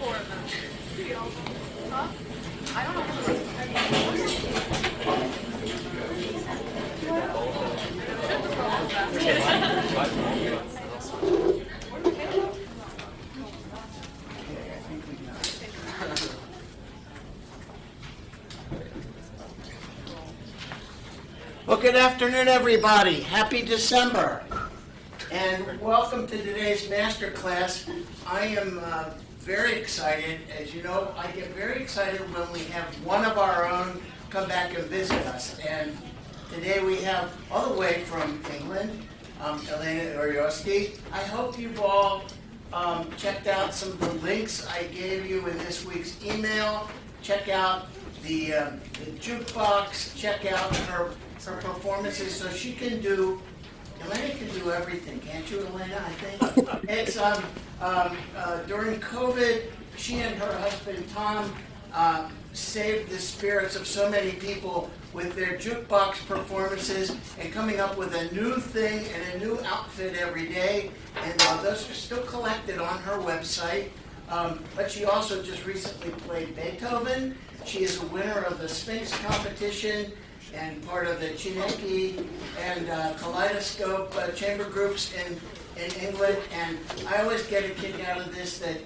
four of them. Huh? I don't know. Well, good afternoon, everybody. Happy December. And welcome to today's masterclass. I am very excited. As you know, I get very excited when we have one of our own come back and visit us. And today we have, all the way from England, Elena Urioste. I hope you've all checked out some of the links I gave you in this week's email. Check out the jukebox. Check out her performances, so she can do. Elena can do everything, can't you, Elena? I think it's during COVID, she and her husband Tom saved the spirits of so many people with their jukebox performances and coming up with a new thing and a new outfit every day. And those are still collected on her website. But she also just recently played Beethoven. She is a winner of the Sphinx competition and part of the Chineki and Kaleidoscope chamber groups in England. And I always get a kick out of this that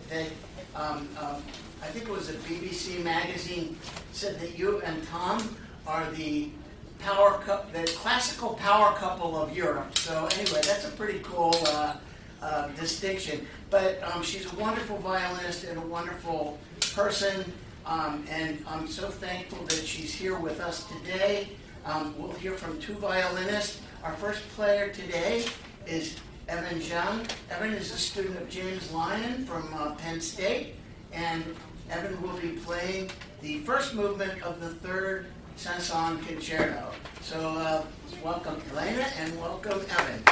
I think it was a BBC magazine said that you and Tom are the classical power couple of Europe. So anyway, that's a pretty cool distinction. But she's a wonderful violinist and a wonderful person. And I'm so thankful that she's here with us today. We'll hear from two violinists. Our first player today is Evan Zhang. Evan is a student of James Lyon from Penn State. And Evan will be playing the first movement of the third Saint-Saëns concerto. So welcome Elena and welcome Evan.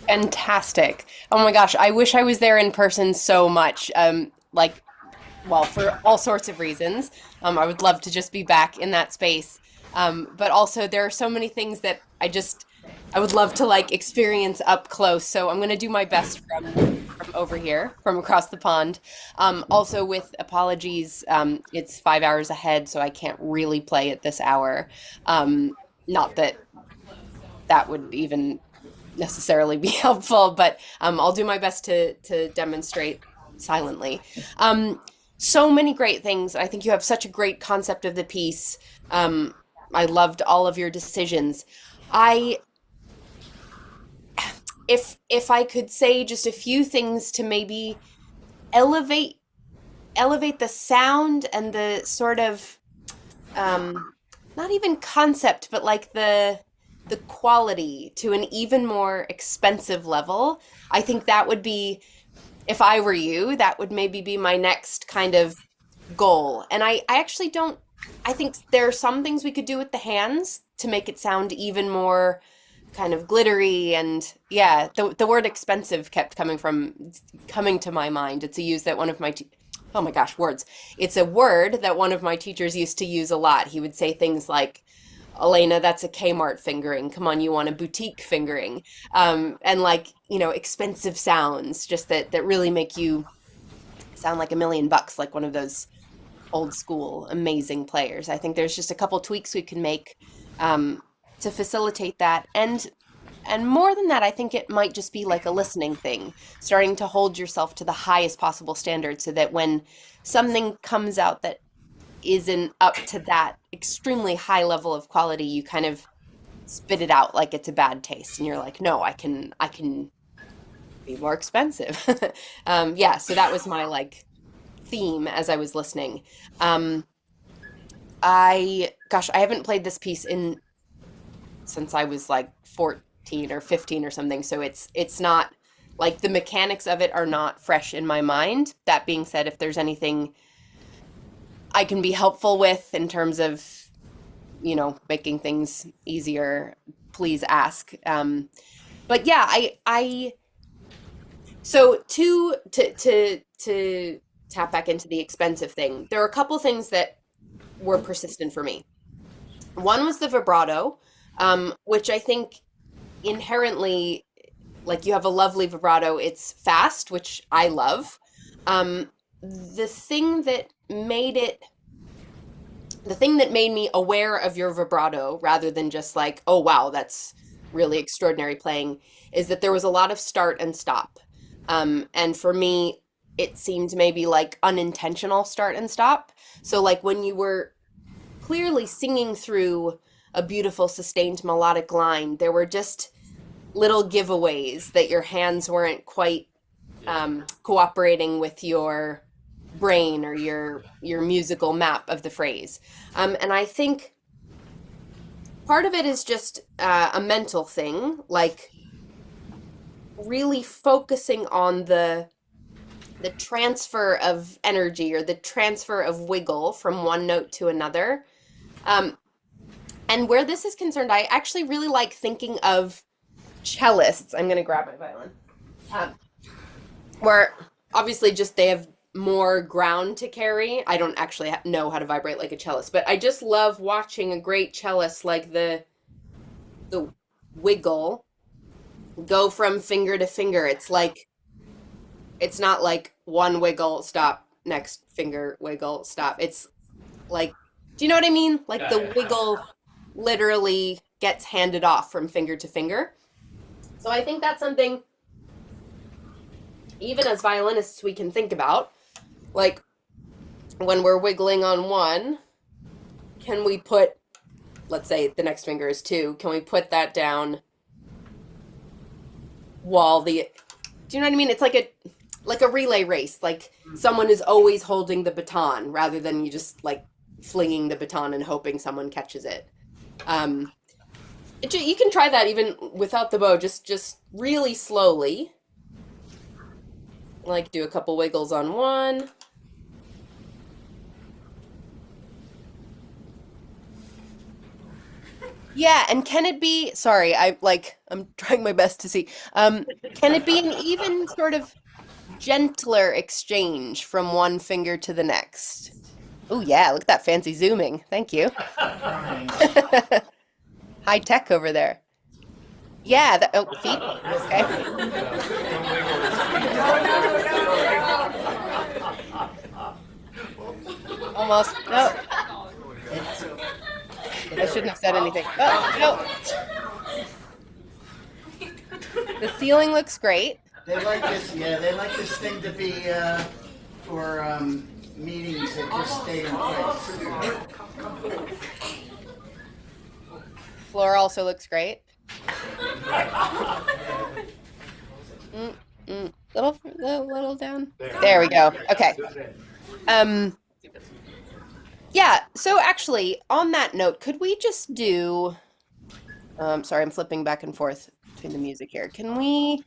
Fantastic. Oh my gosh, I wish I was there in person so much. Like, well, for all sorts of reasons. I would love to just be back in that space. But also there are so many things that I would love to like experience up close. So I'm going to do my best from over here, from across the pond. Also with apologies, it's 5 hours ahead, so I can't really play at this hour. Not that that would even necessarily be helpful, but I'll do my best to demonstrate silently. Um, so many great things. I think you have such a great concept of the piece. Um, I loved all of your decisions. I if I could say just a few things to maybe elevate elevate the sound and the sort of um, not even concept, but like the quality to an even more expensive level. I think that would be, if I were you, that would maybe be my next kind of goal. And I actually don't, I think there are some things we could do with the hands to make it sound even more kind of glittery. And yeah, the word expensive kept coming to my mind. It's a use that one of my oh my gosh, words. It's a word that one of my teachers used to use a lot. He would say things like, Elena, that's a Kmart fingering. Come on, you want a boutique fingering. And like, expensive sounds just that really make you sound like $1 million, like one of those old school amazing players. I think there's just a couple tweaks we can make um, to facilitate that. And more than that, I think it might just be like a listening thing, starting to hold yourself to the highest possible standard so that when something comes out that isn't up to that extremely high level of quality, you kind of spit it out like it's a bad taste. And you're like, no, I can be more expensive. Yeah, so that was my like theme as I was listening. Um, gosh, I haven't played this piece in since I was like 14 or 15 or something. So it's not like the mechanics of it are not fresh in my mind. That being said, if there's anything I can be helpful with in terms of, making things easier, please ask. But yeah, so to tap back into the expensive thing, there are a couple things that were persistent for me. One was the vibrato, which I think inherently, like you have a lovely vibrato. It's fast, which I love. The thing that made it, the thing that made me aware of your vibrato rather than just like, oh wow, that's really extraordinary playing, is that there was a lot of start and stop. And for me, it seemed maybe like unintentional start and stop. So like when you were clearly singing through a beautiful sustained melodic line, there were just little giveaways that your hands weren't quite cooperating with your brain or your musical map of the phrase. And I think part of it is just a mental thing, like really focusing on the transfer of energy or the transfer of wiggle from one note to another. Um, and where this is concerned, I actually really like thinking of cellists. I'm going to grab my violin. Um, where obviously just they have more ground to carry. I don't actually know how to vibrate like a cellist, but I just love watching a great cellist like the wiggle go from finger to finger. It's like it's not like one wiggle, stop, next finger, wiggle, stop. It's like, do you know what I mean? Like the wiggle literally gets handed off from finger to finger. So I think that's something, even as violinists, we can think about. Like when we're wiggling on one, can we put, let's say the next finger is two, can we put that down while do you know what I mean? It's like a relay race. Like someone is always holding the baton rather than you just like flinging the baton and hoping someone catches it. Um, you can try that even without the bow, just really slowly. Like do a couple wiggles on one. Yeah, and can it be, sorry, I'm trying my best to see. Can it be an even sort of gentler exchange from one finger to the next? Oh yeah, look at that fancy zooming. Thank you. Trying. High tech over there. Yeah, oh, feet. Okay. Almost. No, I shouldn't have said anything. Oh, no. The ceiling looks great. They like this, yeah, they like this thing to be for meetings that just stay in place. Floor also looks great. Little down. There we go. Okay. Yeah, so actually, on that note, could we just do, sorry, I'm flipping back and forth between the music here. Can we,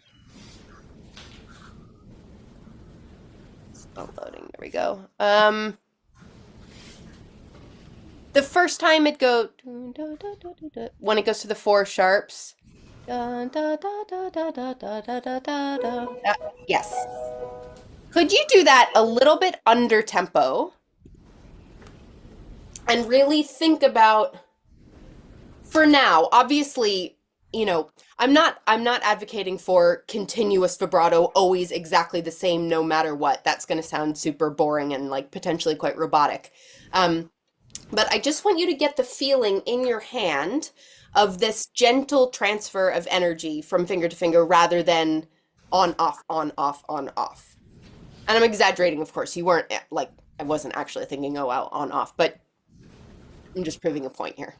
it's not loading, there we go. The first time it goes, when it goes to the four sharps, yes. Could you do that a little bit under tempo? And really think about, for now, obviously, you know, I'm not advocating for continuous vibrato, always exactly the same, no matter what. That's going to sound super boring and like potentially quite robotic. But I just want you to get the feeling in your hand of this gentle transfer of energy from finger to finger rather than on, off, on, off, on, off. And I'm exaggerating, of course. You weren't like, I wasn't actually thinking, oh, out, on, off, but I'm just proving a point here.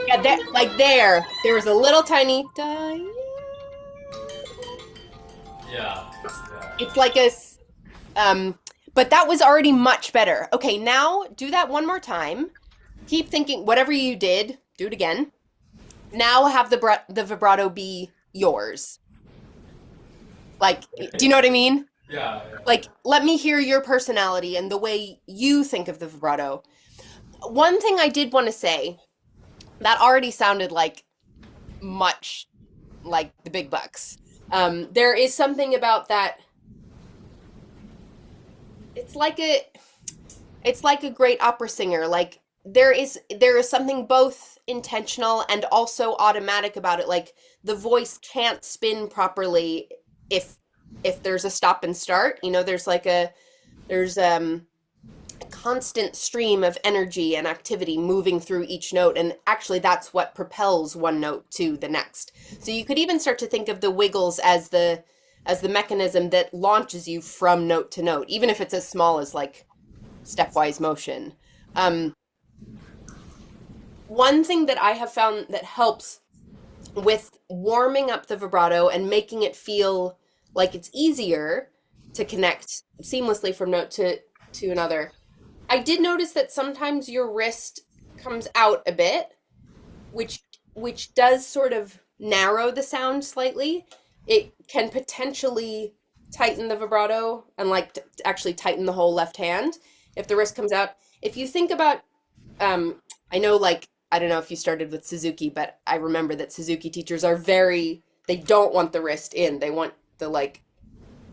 Yeah, there was a little tiny. Yeah. It's like a, but that was already much better. Okay, now do that one more time. Keep thinking, whatever you did, do it again. Now have the vibrato be yours. Like, do you know what I mean? Yeah. Like, let me hear your personality and the way you think of the vibrato. One thing I did want to say that already sounded like much like the big bucks. There is something about that. It's like a great opera singer. Like there is something both intentional and also automatic about it. Like the voice can't spin properly if there's a stop and start. You know, there's a constant stream of energy and activity moving through each note, and actually that's what propels one note to the next. So you could even start to think of the wiggles as the mechanism that launches you from note to note, even if it's as small as like stepwise motion. One thing that I have found that helps with warming up the vibrato and making it feel like it's easier to connect seamlessly from note to another, I did notice that sometimes your wrist comes out a bit, which does sort of narrow the sound slightly. It can potentially tighten the vibrato and like actually tighten the whole left hand if the wrist comes out. If you think about, I know, like, I don't know if you started with Suzuki, but I remember that Suzuki teachers are they don't want the wrist in. They want the like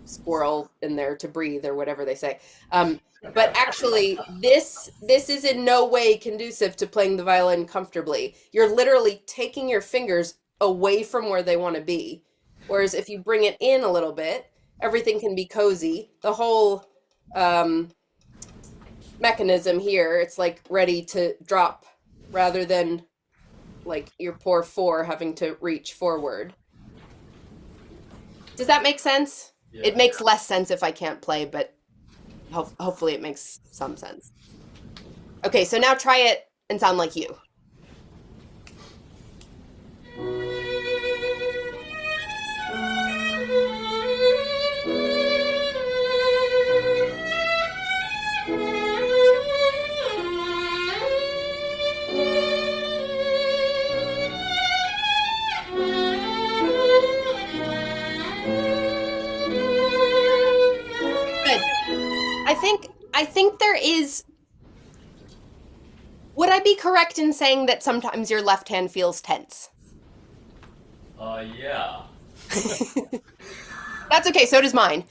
squirrel in there to breathe or whatever they say. But actually, this is in no way conducive to playing the violin comfortably. You're literally taking your fingers away from where they want to be. Whereas if you bring it in a little bit, everything can be cozy. The whole mechanism here, it's like ready to drop rather than like your poor four having to reach forward. Does that make sense? Yeah. It makes less sense if I can't play, but hopefully it makes some sense. Okay, so now try it and sound like you. I think there is. Would I be correct in saying that sometimes your left hand feels tense? Yeah. That's okay, so does mine.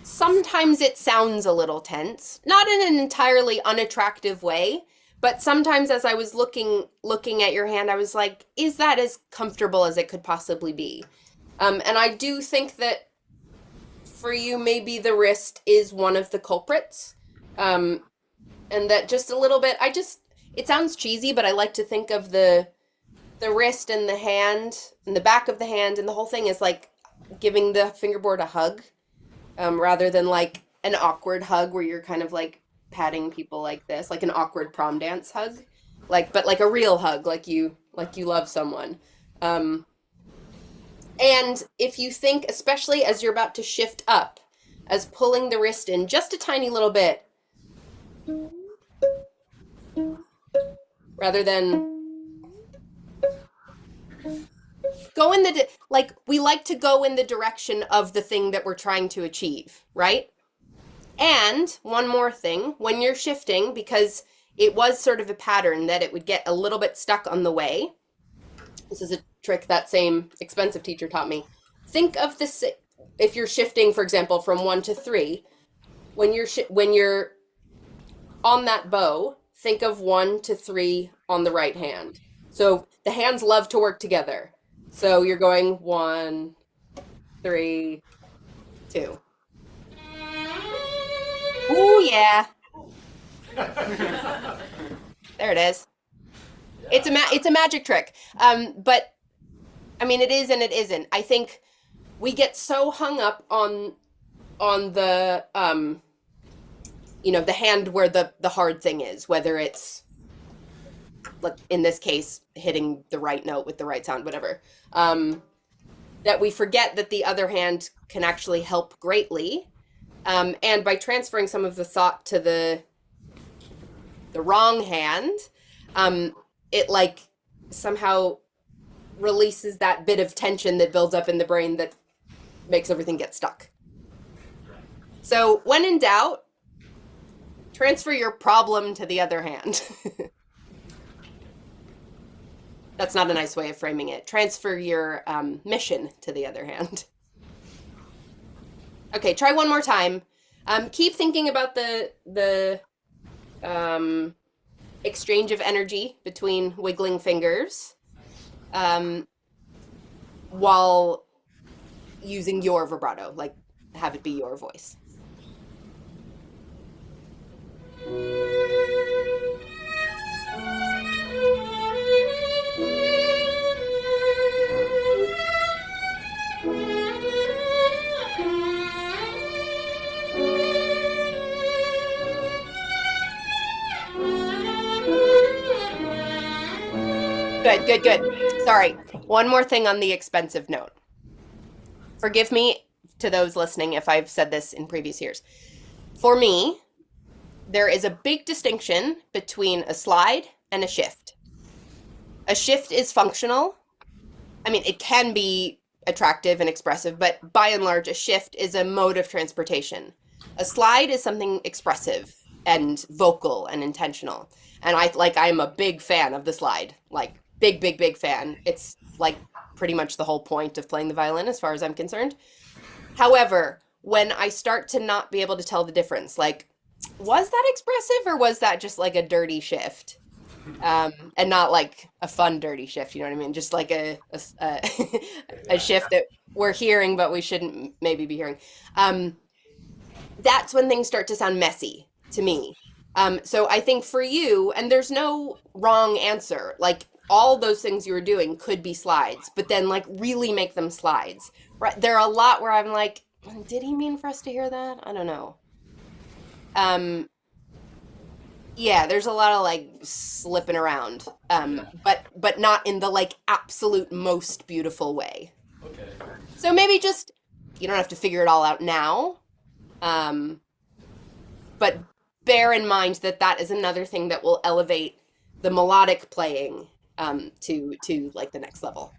Sometimes it sounds a little tense, not in an entirely unattractive way, but sometimes as I was looking at your hand, I was like, is that as comfortable as it could possibly be? And I do think that for you, maybe the wrist is one of the culprits. And that just a little bit, it sounds cheesy, but I like to think of the wrist and the hand and the back of the hand and the whole thing is like giving the fingerboard a hug, rather than like an awkward hug where you're kind of like patting people like this, like an awkward prom dance hug, but like a real hug, like you love someone. And if you think, especially as you're about to shift up, as pulling the wrist in just a tiny little bit, rather than go in like we like to go in the direction of the thing that we're trying to achieve, right? And one more thing, when you're shifting, because it was sort of a pattern that it would get a little bit stuck on the way. This is a trick that same expensive teacher taught me. Think of this, if you're shifting, for example, from 1 to 3, when you're on that bow, think of 1 to 3 on the right hand. So the hands love to work together. So you're going 1, 3, 2. Ooh, yeah. There it is. Yeah. It's a magic trick. But I mean, it is and it isn't. I think we get so hung up on the the hand where the hard thing is, whether it's, like in this case, hitting the right note with the right sound, whatever, that we forget that the other hand can actually help greatly. And by transferring some of the thought to the wrong hand, it like somehow releases that bit of tension that builds up in the brain that makes everything get stuck. So when in doubt, transfer your problem to the other hand. That's not a nice way of framing it. Transfer your mission to the other hand. Okay, try one more time. Keep thinking about the exchange of energy between wiggling fingers, while using your vibrato, like have it be your voice. Good. Sorry. One more thing on the expensive note. Forgive me to those listening if I've said this in previous years. For me, there is a big distinction between a slide and a shift. A shift is functional. I mean, it can be attractive and expressive, but by and large, a shift is a mode of transportation. A slide is something expressive and vocal and intentional. And I'm a big fan of the slide, like big fan. It's like pretty much the whole point of playing the violin as far as I'm concerned. However, when I start to not be able to tell the difference, like, was that expressive or was that just like a dirty shift? And not like a fun dirty shift, you know what I mean? Just like a shift that we're hearing, but we shouldn't maybe be hearing. That's when things start to sound messy to me. So I think for you, and there's no wrong answer, like all those things you were doing could be slides, but then like really make them slides. Right? There are a lot where I'm like, did he mean for us to hear that? I don't know. Yeah, there's a lot of like slipping around, but not in the like absolute most beautiful way. Okay. So maybe just, you don't have to figure it all out now, but bear in mind that is another thing that will elevate the melodic playing to like the next level.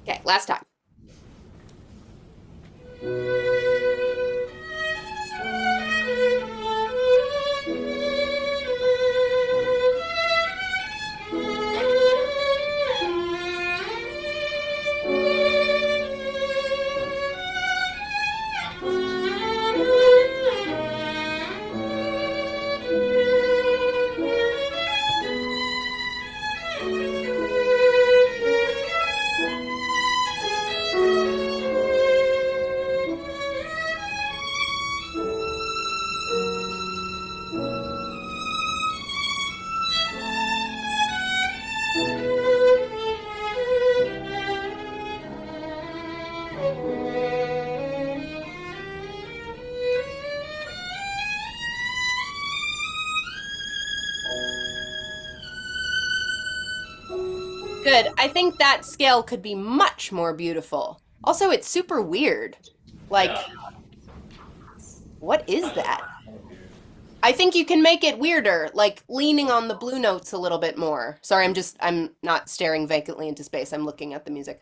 Okay, last time. Good. I think that scale could be much more beautiful. Also, it's super weird. Like, Yeah. what is that? Kind of weird. I think you can make it weirder, like leaning on the blue notes a little bit more. Sorry, I'm not staring vacantly into space. I'm looking at the music.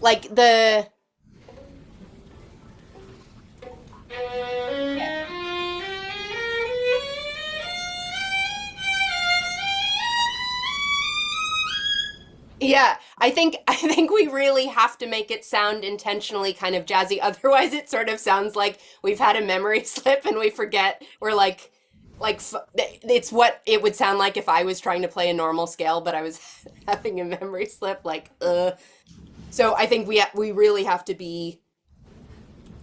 Like the Yeah, I think we really have to make it sound intentionally kind of jazzy. Otherwise, it sort of sounds like we've had a memory slip and we forget. We're it's what it would sound like if I was trying to play a normal scale, but I was having a memory slip. So I think we really have to be,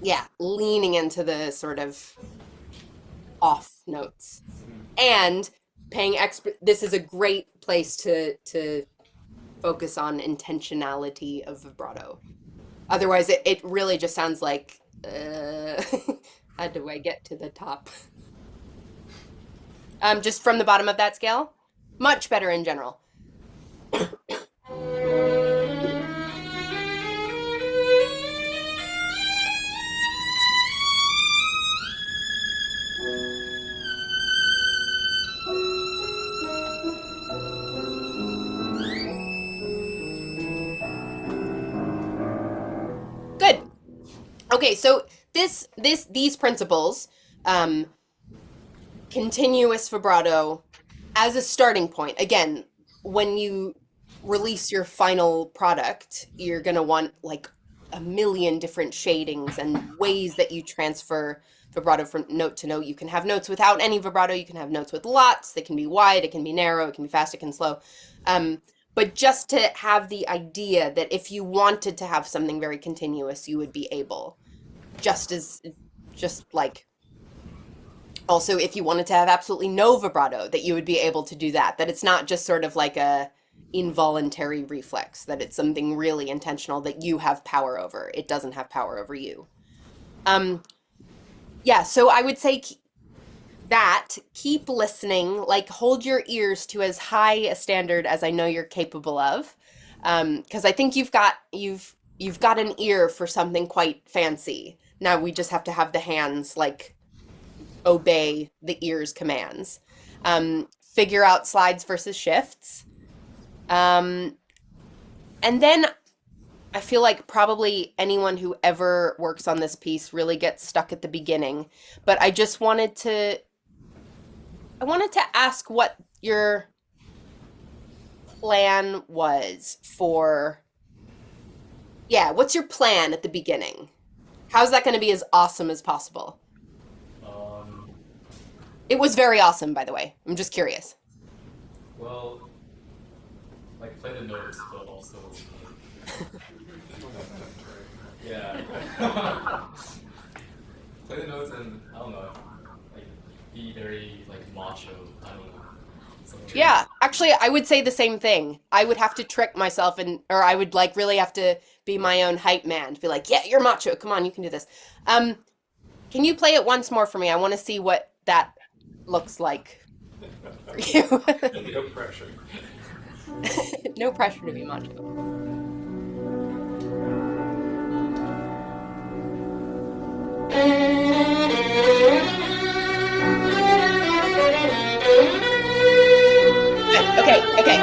yeah, leaning into the sort of off notes and paying extra. This is a great place to focus on intentionality of vibrato. Otherwise, it really just sounds like, how do I get to the top? Just from the bottom of that scale, much better in general. Good. Okay, so these principles, um, continuous vibrato as a starting point. Again, when you release your final product, you're gonna want like a million different shadings and ways that you transfer vibrato from note to note. You can have notes without any vibrato. You can have notes with lots. They can be wide. It can be narrow. It can be fast. It can slow. But just to have the idea that if you wanted to have something very continuous, you would be able. Just like, also if you wanted to have absolutely no vibrato, that you would be able to do that. That it's not just sort of like a involuntary reflex, that it's something really intentional that you have power over. It doesn't have power over you. Yeah, so I would say keep listening, like hold your ears to as high a standard as I know you're capable of, because I think you've got an ear for something quite fancy. Now we just have to have the hands like obey the ear's commands. Figure out slides versus shifts, and then I feel like probably anyone who ever works on this piece really gets stuck at the beginning. But I wanted to ask what your plan was for, yeah, what's your plan at the beginning? How's that going to be as awesome as possible? Um, It was very awesome, by the way. I'm just curious. well, like play the notes, but also, yeah. Play the notes and I don't know, like be very like macho. I don't know. Something like Yeah, actually, I would say the same thing. I would have to trick myself or I would like really have to be my own hype man to be like, yeah, you're macho. Come on, you can do this. Can you play it once more for me? I want to see what that looks like for you. No pressure. No pressure to be macho. Okay, okay.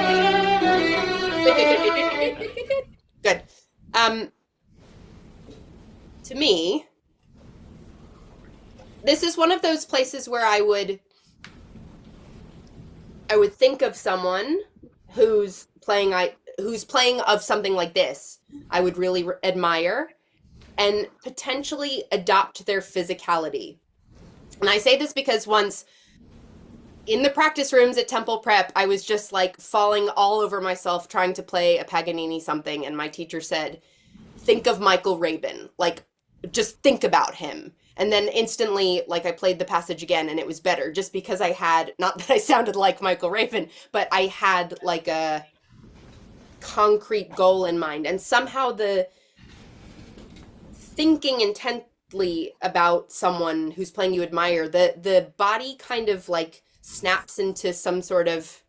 Good. To me, this is one of those places where I would think of someone who's playing of something like this. I would really admire and potentially adopt their physicality. And I say this because once in the practice rooms at Temple Prep, I was just like falling all over myself trying to play a Paganini something. And my teacher said, think of Michael Rabin, like just think about him. And then instantly, like I played the passage again and it was better just because I had, not that I sounded like Michael Rabin, but I had like a concrete goal in mind. And somehow the thinking intently about someone who's playing you admire, the body kind of like snaps into some sort of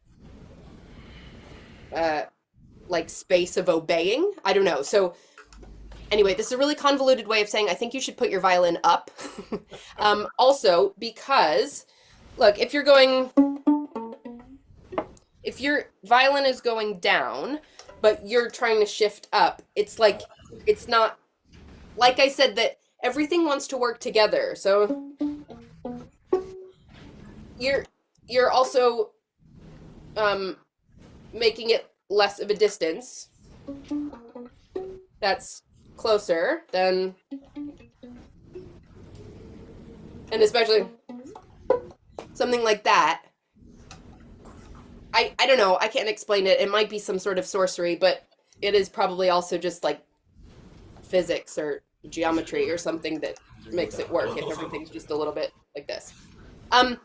like space of obeying. I don't know. So anyway, this is a really convoluted way of saying I think you should put your violin up. Also, because look, if your violin is going down, but you're trying to shift up, it's like, it's not, like I said, that everything wants to work together. So you're also making it less of a distance. That's closer than, and especially something like that. I don't know, I can't explain it. It might be some sort of sorcery, but it is probably also just like physics or geometry or something that makes it work if everything's just a little bit like this. And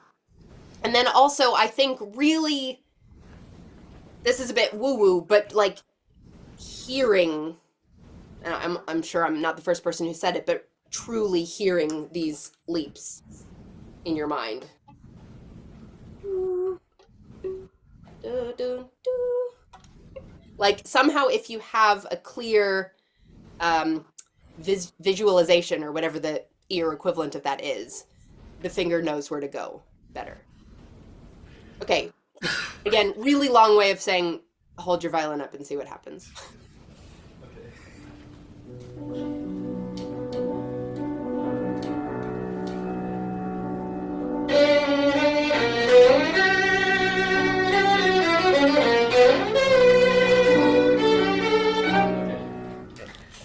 then also I think really, this is a bit woo-woo, but like hearing, and I'm sure I'm not the first person who said it, but truly hearing these leaps in your mind. Like somehow if you have a clear visualization or whatever the ear equivalent of that is, the finger knows where to go better. Okay, again, really long way of saying hold your violin up and see what happens.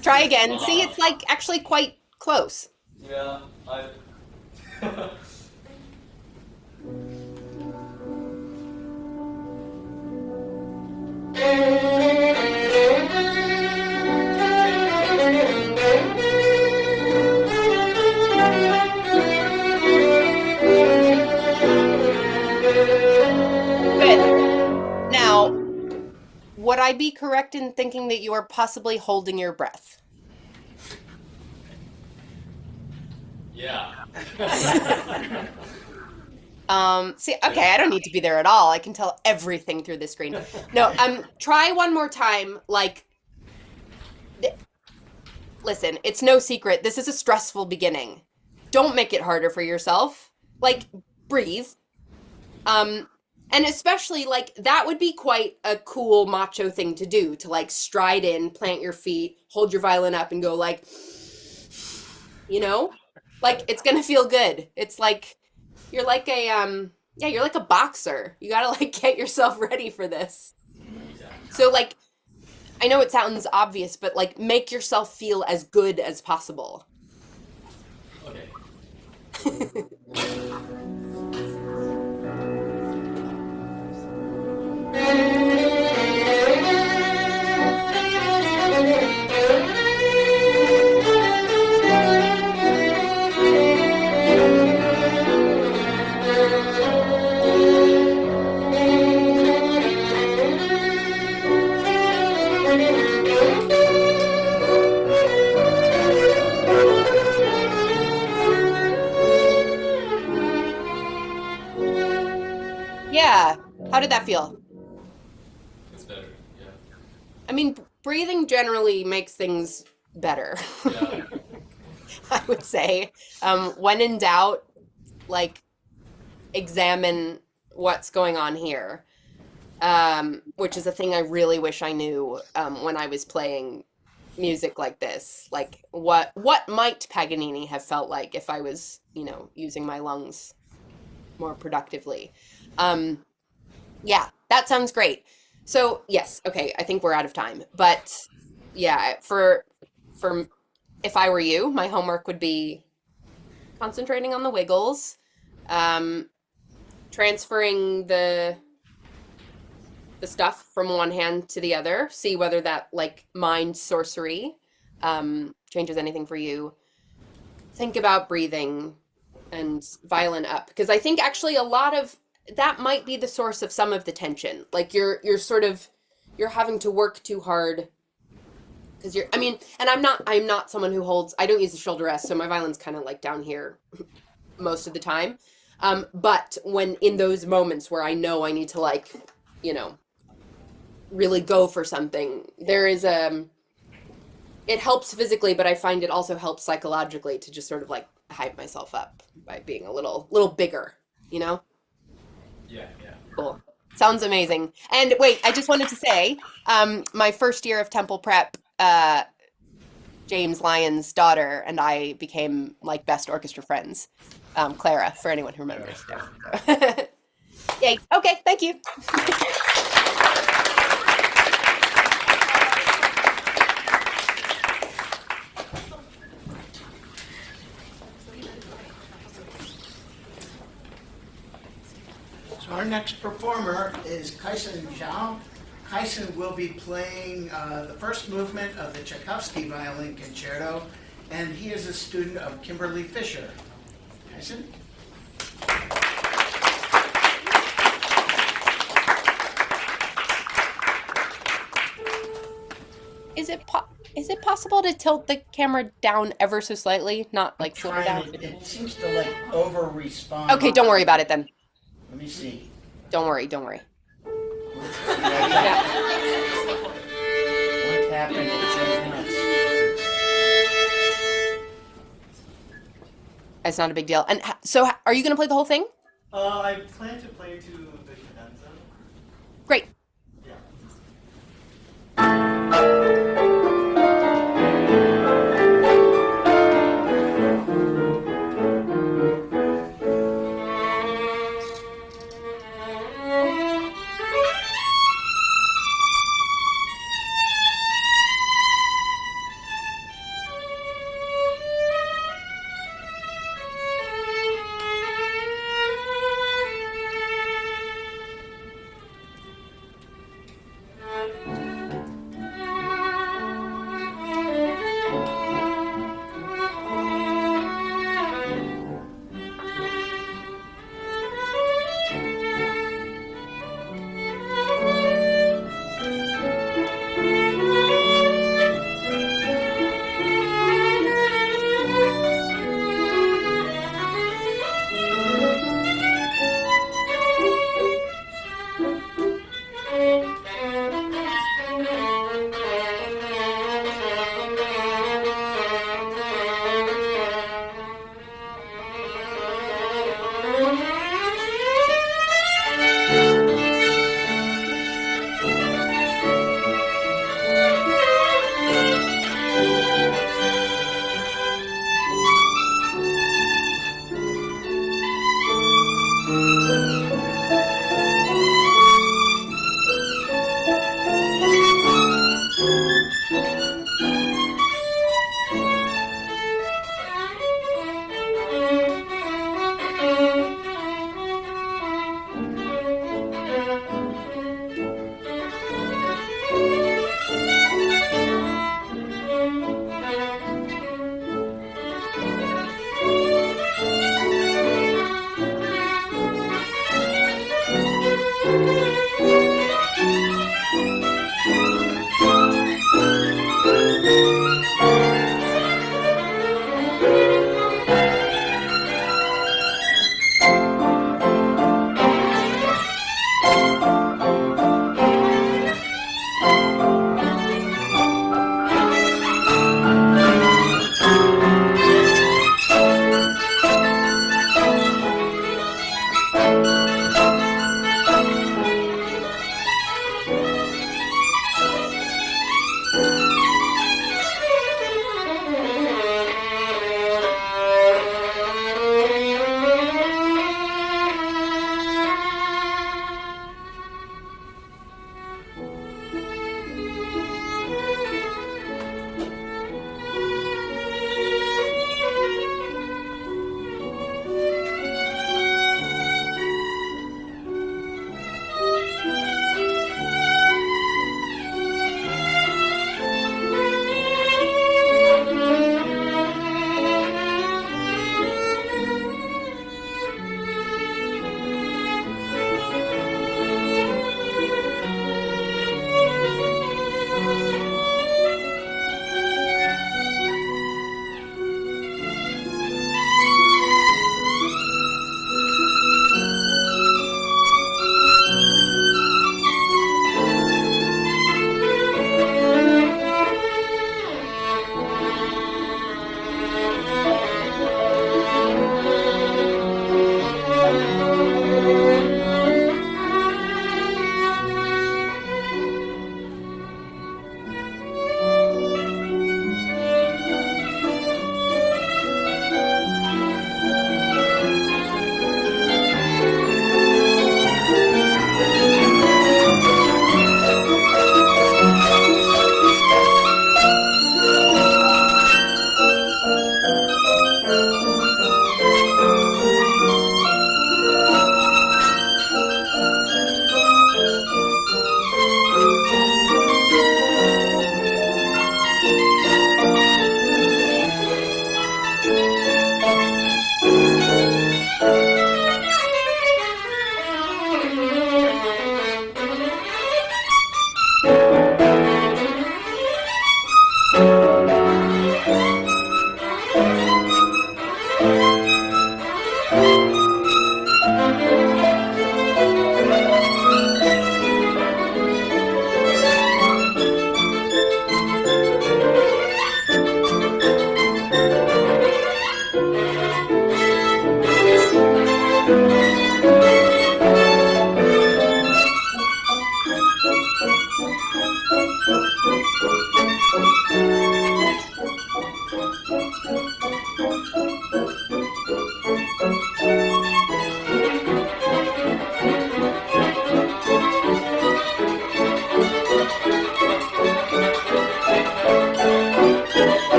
Try again. See, it's like actually quite close. Yeah, Good. Now, would I be correct in thinking that you are possibly holding your breath? yeah. See, okay, I don't need to be there at all. I can tell everything through the screen. No, try one more time. Like, listen, it's no secret. This is a stressful beginning. Don't make it harder for yourself. Like, breathe. And especially, like, that would be quite a cool macho thing to do, to, like, stride in, plant your feet, hold your violin up, and go, like, you know? Like, it's gonna feel good. It's like, you're like a, you're like a boxer. You gotta, like, get yourself ready for this. So, like, I know it sounds obvious, but, like, make yourself feel as good as possible. Okay. Yeah. How did that feel? It's better, yeah. I mean, breathing generally makes things better. Yeah. I would say. When in doubt, like, examine what's going on here, which is a thing I really wish I knew when I was playing music like this. Like, what might Paganini have felt like if I was, using my lungs more productively? Yeah, that sounds great. So, yes, okay, I think we're out of time. But yeah, for if I were you, my homework would be concentrating on the wiggles, transferring the stuff from one hand to the other, see whether that, like, mind sorcery changes anything for you. Think about breathing and violin up, because I think actually a lot of that might be the source of some of the tension. Like, you're having to work too hard because and I'm not someone who holds, I don't use the shoulder rest, so my violin's kind of like down here most of the time. But when in those moments where I know I need to, like, really go for something. There is it helps physically, but I find it also helps psychologically to just sort of like hype myself up by being a little bigger, you know? Yeah, yeah. Cool. Sounds amazing. And wait, I just wanted to say, my first year of Temple Prep, James Lyon's daughter and I became like best orchestra friends. Clara, for anyone who remembers. Yeah. Yay. Okay, thank you. So our next performer is Kyson Zhou. Kyson will be playing the first movement of the Tchaikovsky Violin Concerto, and he is a student of Kimberly Fischer. Kyson? Is it possible to tilt the camera down ever so slightly, not like slow down? It seems to like over-respond. Okay, don't worry about it then. Let me see. Don't worry, don't worry. Yeah. One tap and it says nuts. It's not a big deal. And so, are you going to play the whole thing? I plan to play to the cadenza. Great. Yeah.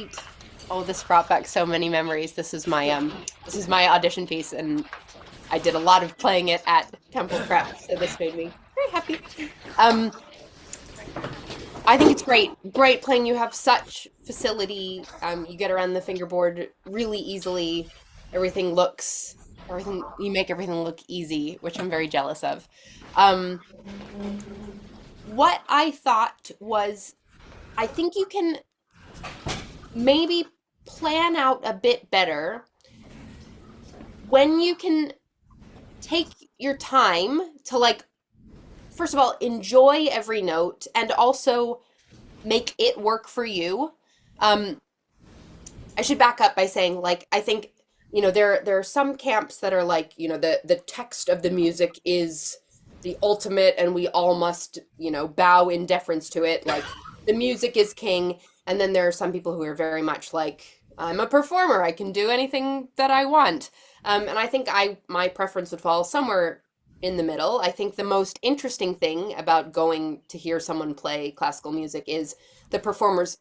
sweet. Oh, this brought back so many memories. This is my audition piece, and I did a lot of playing it at Temple Prep, so this made me very happy. Um, I think it's great playing. You have such facility. You get around the fingerboard really easily. Everything, you make everything look easy, which I'm very jealous of. Um, what I thought was, I think you can maybe plan out a bit better when you can take your time to, like, first of all, enjoy every note and also make it work for you. Um, I should back up by saying, like, I think, there are some camps that are like, the text of the music is the ultimate and we all must, bow in deference to it. Like, the music is king. And then there are some people who are very much like, I'm a performer, I can do anything that I want. And I think my preference would fall somewhere in the middle. I think the most interesting thing about going to hear someone play classical music is the performer's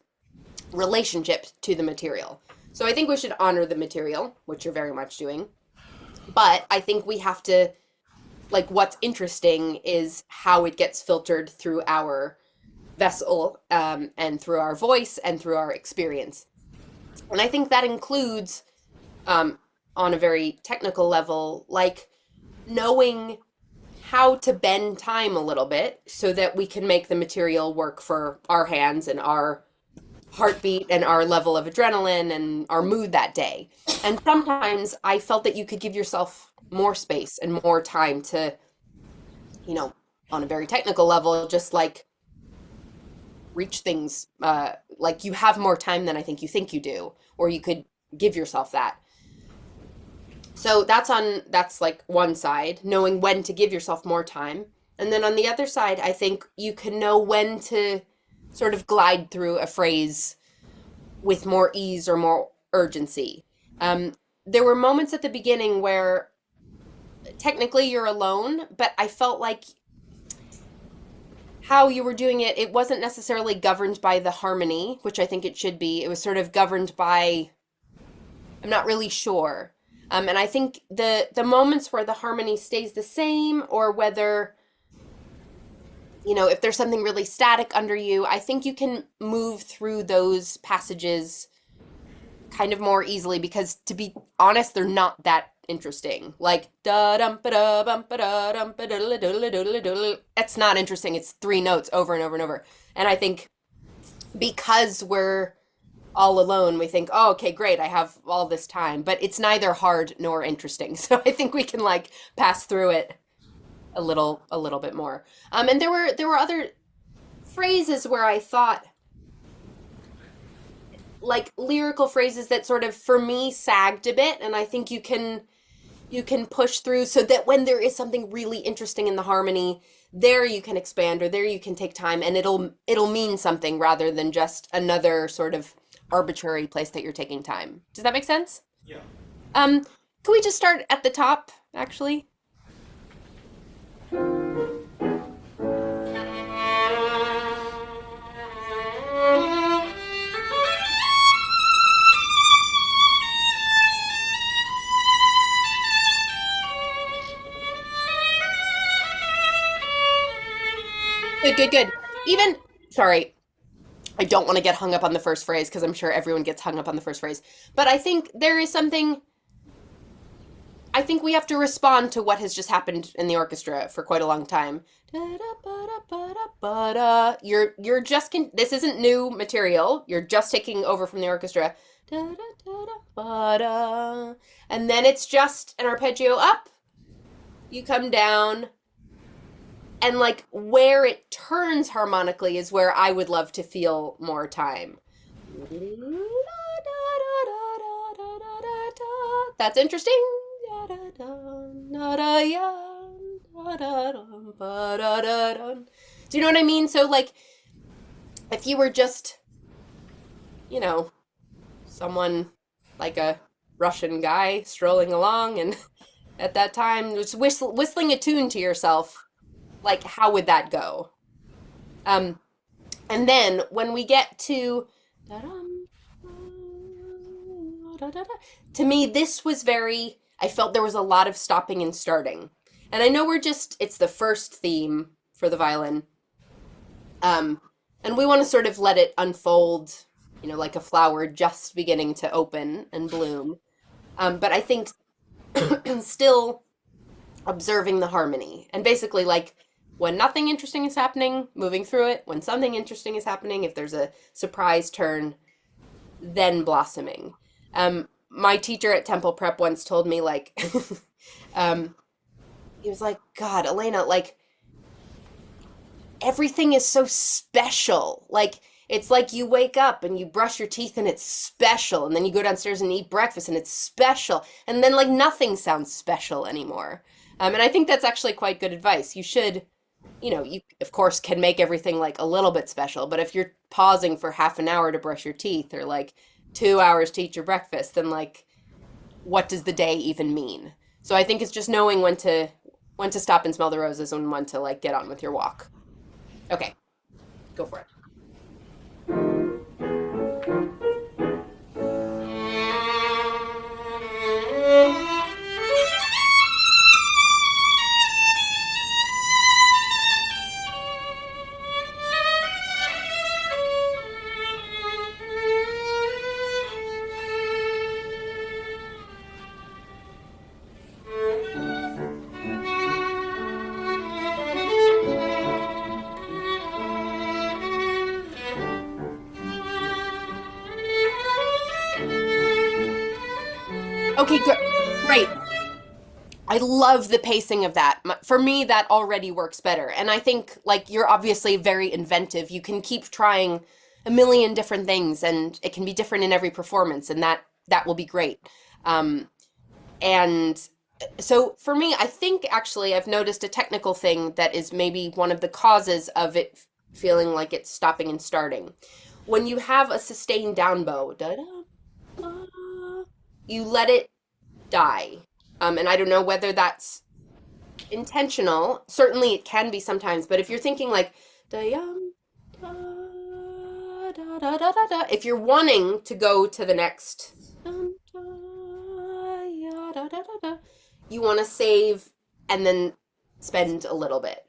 relationship to the material. So I think we should honor the material, which you're very much doing. But I think we have to, like, what's interesting is how it gets filtered through our vessel, and through our voice and through our experience. And I think that includes, on a very technical level, like knowing how to bend time a little bit so that we can make the material work for our hands and our heartbeat and our level of adrenaline and our mood that day. And sometimes I felt that you could give yourself more space and more time to, on a very technical level, just like reach things, like you have more time than I think you do, or you could give yourself that. So that's like one side, knowing when to give yourself more time. And then on the other side, I think you can know when to sort of glide through a phrase with more ease or more urgency. There were moments at the beginning where technically you're alone, but I felt like how you were doing it, it wasn't necessarily governed by the harmony, which I think it should be. It was sort of governed by, I'm not really sure. And I think the moments where the harmony stays the same, or whether, if there's something really static under you, I think you can move through those passages kind of more easily, because to be honest, they're not that interesting. Like da dum ba da bum ba da dum ba doodle doodle doodle doodle. It's not interesting. It's three notes over and over and over. And I think because we're all alone, we think, oh, okay, great, I have all this time, but it's neither hard nor interesting. So I think we can like pass through it a little bit more. And there were other phrases where I thought, like lyrical phrases that sort of, for me, sagged a bit, and I think you can push through so that when there is something really interesting in the harmony, there you can expand, or there you can take time, and it'll mean something rather than just another sort of arbitrary place that you're taking time. Does that make sense? Yeah. Can we just start at the top, actually? Good. Sorry, I don't want to get hung up on the first phrase, because I'm sure everyone gets hung up on the first phrase. But I think there is something, I think we have to respond to what has just happened in the orchestra for quite a long time. You're just, this isn't new material. You're just taking over from the orchestra. And then it's just an arpeggio up. You come down. And like where it turns harmonically is where I would love to feel more time. That's interesting. Do you know what I mean? So like, if you were just, someone like a Russian guy strolling along, and at that time just whistling a tune to yourself, like, how would that go? And then when we get to da, da, da. To me, this was I felt there was a lot of stopping and starting. And I know it's the first theme for the violin. And we want to sort of let it unfold, like a flower just beginning to open and bloom. But I think still observing the harmony and basically like when nothing interesting is happening, moving through it. When something interesting is happening, if there's a surprise turn, then blossoming. My teacher at Temple Prep once told me like, he was like, God, Elena, like everything is so special. Like it's like you wake up and you brush your teeth and it's special. And then you go downstairs and eat breakfast and it's special. And then like nothing sounds special anymore. And I think that's actually quite good advice. You should, you of course can make everything like a little bit special. But if you're pausing for half an hour to brush your teeth or like 2 hours to eat your breakfast, then like, what does the day even mean? So I think it's just knowing when to stop and smell the roses and when to like get on with your walk. Okay, go for it. Okay, great. I love the pacing of that. For me, that already works better. And I think, like, you're obviously very inventive. You can keep trying a million different things, and it can be different in every performance, and that will be great. And so for me, I think actually I've noticed a technical thing that is maybe one of the causes of it feeling like it's stopping and starting. When you have a sustained down bow, you let it die. And I don't know whether that's intentional. Certainly it can be sometimes, but if you're thinking like, da-yum, da, da, da, da, da, da, if you're wanting to go to the next, dum, da, ya, da, da, da, da, you want to save and then spend a little bit.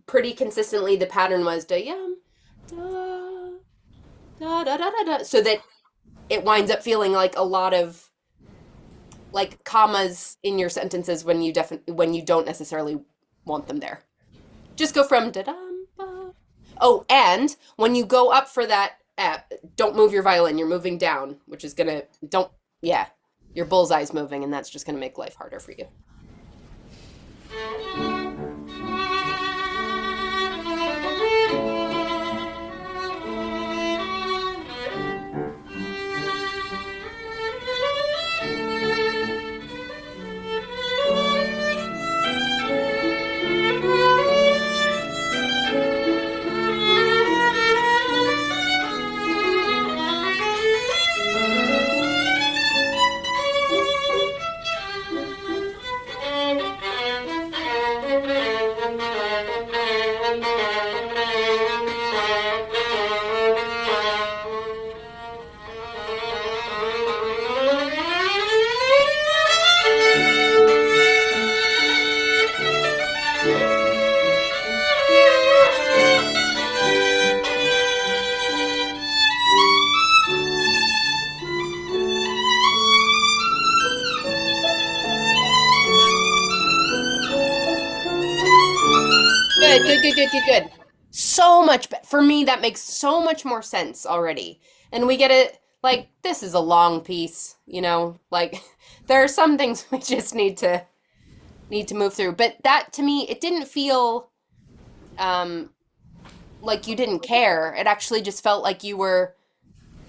Pretty consistently, the pattern was da-yum, da, da, da, da, da, da, so that it winds up feeling like a lot of like commas in your sentences when you don't necessarily want them there. Just go from da-dum, ba. Oh, and when you go up for that, don't move your violin. You're moving down, which is your bullseye's moving, and that's just gonna make life harder for you. Good. So much for me, that makes so much more sense already. And we get it, like, this is a long piece, like, there are some things we just need to move through. But that, to me, it didn't feel like you didn't care. It actually just felt like you were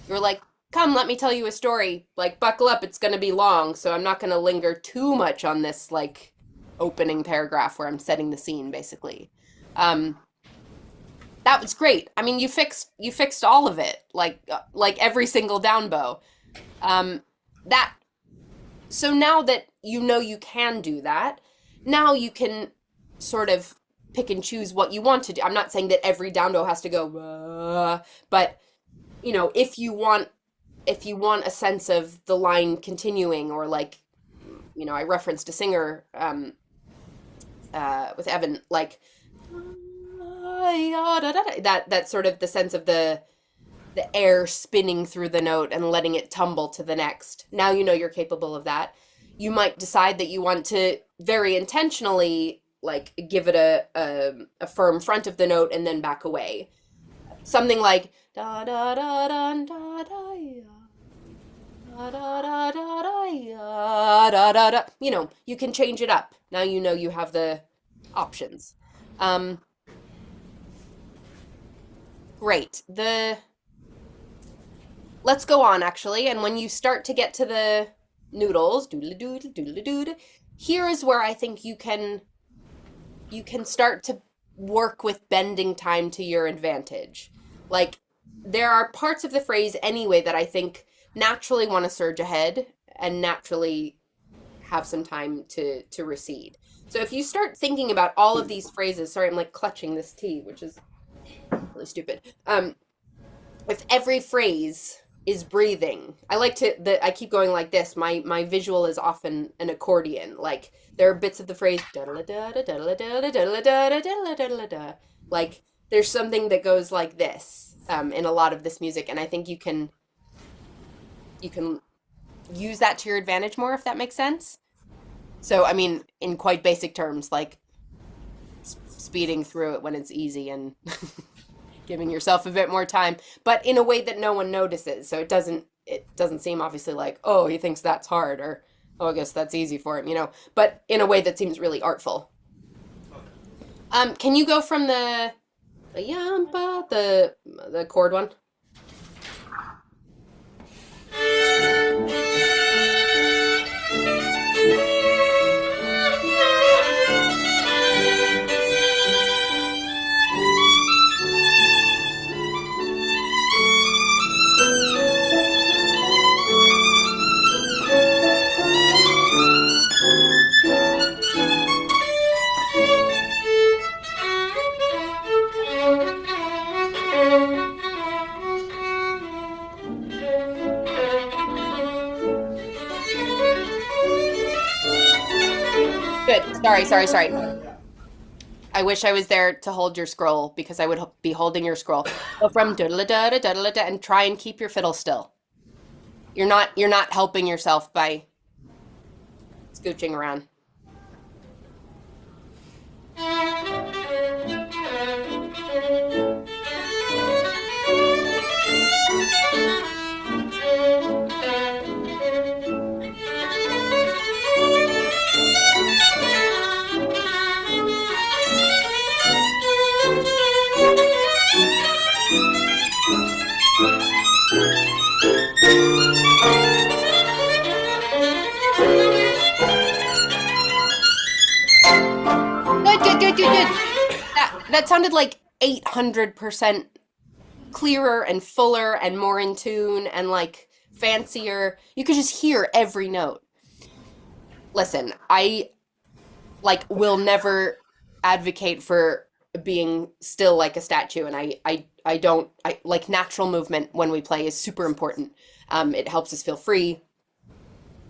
like, come, let me tell you a story. Like, buckle up, it's going to be long, so I'm not going to linger too much on this, like, opening paragraph where I'm setting the scene, basically. That was great. I mean, you fixed all of it, like every single down bow. So now that you can do that, now you can sort of pick and choose what you want to do. I'm not saying that every down bow has to go, but if you want if you want a sense of the line continuing, or like, I referenced a singer with Evan, like that sort of the sense of the air spinning through the note and letting it tumble to the next. Now you're capable of that. You might decide that you want to very intentionally like give it a firm front of the note and then back away. Something like da da da da da da ya, da da da da da ya, da da da. You can change it up. Now you have the options. Great. Let's go on actually, and when you start to get to the noodles, doodle doodle doodle doodle, here is where I think you can start to work with bending time to your advantage. Like, there are parts of the phrase anyway that I think naturally want to surge ahead and naturally have some time to recede. So if you start thinking about all of these phrases, sorry, I'm like clutching this tea, which is really stupid. If every phrase is breathing, I keep going like this. My visual is often an accordion. Like, there are bits of the phrase like there's something that goes like this in a lot of this music, and I think you can use that to your advantage more, if that makes sense. So I mean, in quite basic terms, like speeding through it when it's easy and giving yourself a bit more time, but in a way that no one notices. So it doesn't seem obviously like, oh, he thinks that's hard, or oh, I guess that's easy for him, but in a way that seems really artful. Can you go from the yamba, the chord one? Good. Sorry. I wish I was there to hold your scroll, because I would be holding your scroll. Go from da-da-da da da and try and keep your fiddle still. You're not helping yourself by scooching around. Good. That sounded like 800% clearer and fuller and more in tune and like fancier. You could just hear every note. Listen, I will never advocate for being still like a statue, and I don't like natural movement when we play is super important. It helps us feel free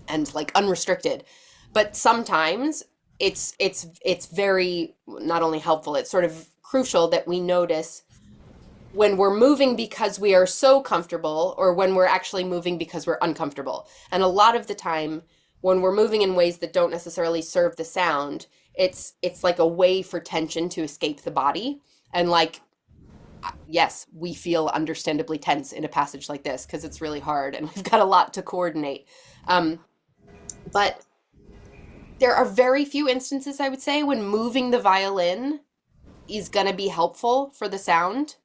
and like unrestricted. But sometimes it's very not only helpful, it's sort of crucial that we notice when we're moving because we are so comfortable, or when we're actually moving because we're uncomfortable. And a lot of the time, when we're moving in ways that don't necessarily serve the sound, it's like a way for tension to escape the body. And like, yes, we feel understandably tense in a passage like this because it's really hard and we've got a lot to coordinate. But there are very few instances, I would say, when moving the violin is going to be helpful for the sound.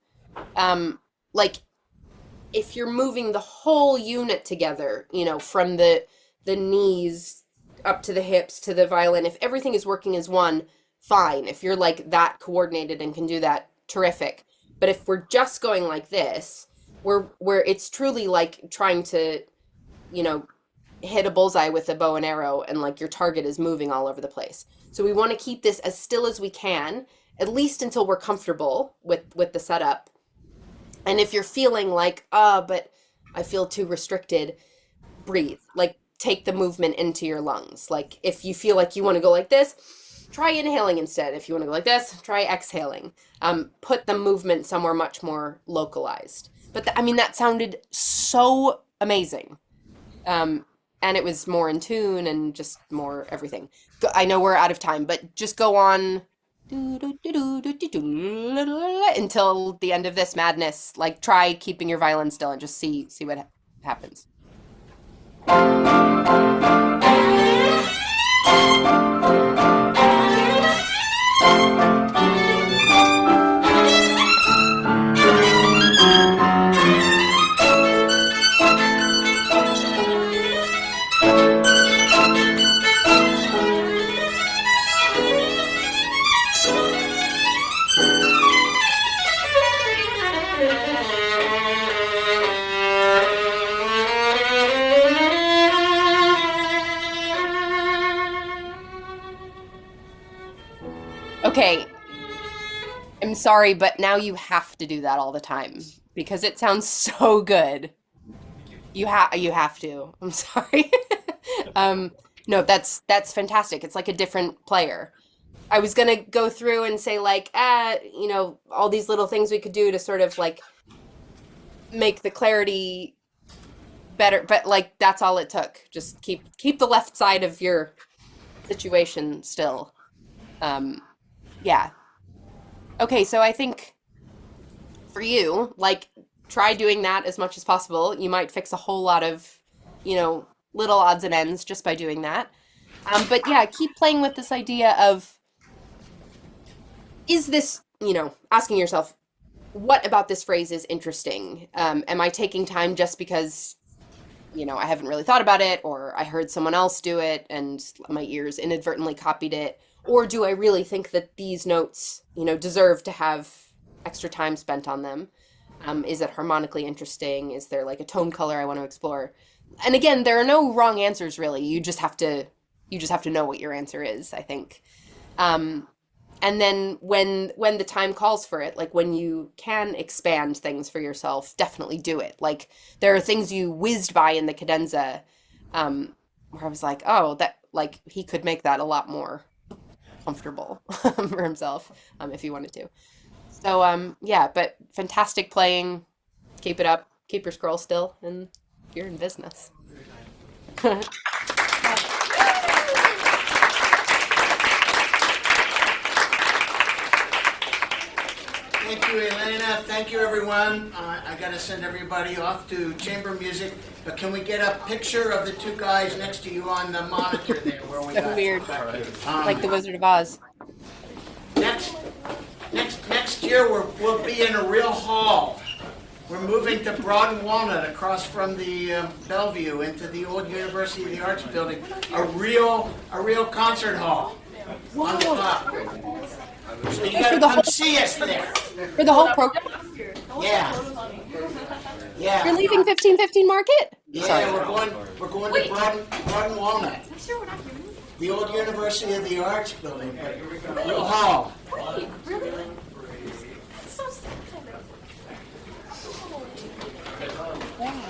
Like, if you're moving the whole unit together, from the knees up to the hips to the violin, if everything is working as one, fine. If you're like that coordinated and can do that, terrific. But if we're just going like this, where it's truly like trying to, hit a bullseye with a bow and arrow, and like your target is moving all over the place. So we want to keep this as still as we can, at least until we're comfortable with the setup. And if you're feeling like, but I feel too restricted, breathe. Like take the movement into your lungs. Like if you feel like you want to go like this, try inhaling instead. If you want to go like this, try exhaling. Put the movement somewhere much more localized. But I mean, that sounded so amazing. And it was more in tune and just more everything. I know we're out of time, but just go on until the end of this madness. Like try keeping your violin still and just see what happens. Okay, I'm sorry, but now you have to do that all the time because it sounds so good. You have to. I'm sorry. No, that's fantastic. It's like a different player. I was gonna go through and say like, all these little things we could do to sort of like make the clarity better, but like that's all it took. Just keep the left side of your situation still. Yeah. Okay, so I think for you, like try doing that as much as possible. You might fix a whole lot of, little odds and ends just by doing that. But yeah, keep playing with this idea of is this, asking yourself, what about this phrase is interesting? Am I taking time just because, I haven't really thought about it, or I heard someone else do it and my ears inadvertently copied it? Or do I really think that these notes, deserve to have extra time spent on them? Is it harmonically interesting? Is there like a tone color I want to explore? And again, there are no wrong answers really. You just have to know what your answer is, I think. And then when the time calls for it, like when you can expand things for yourself, definitely do it. Like there are things you whizzed by in the cadenza, where I was like, oh, that like he could make that a lot more comfortable for himself, if he wanted to. So yeah, but fantastic playing. Keep it up. Keep your scroll still, and you're in business. Thank you, Elena. Thank you, everyone. I got to send everybody off to chamber music. But can we get a picture of the two guys next to you on the monitor there? Where we got Weird, like the Wizard of Oz. Next year we'll be in a real hall. We're moving to Broad and Walnut across from the Bellevue into the old University of the Arts building. A real concert hall on the top. So you gotta come see us there. For the whole program? Yeah. You're leaving 1515 Market? Yeah, Sorry. we're going to Broad and Walnut. The old University of the Arts building, but real hall. Wait, really? That's so sad.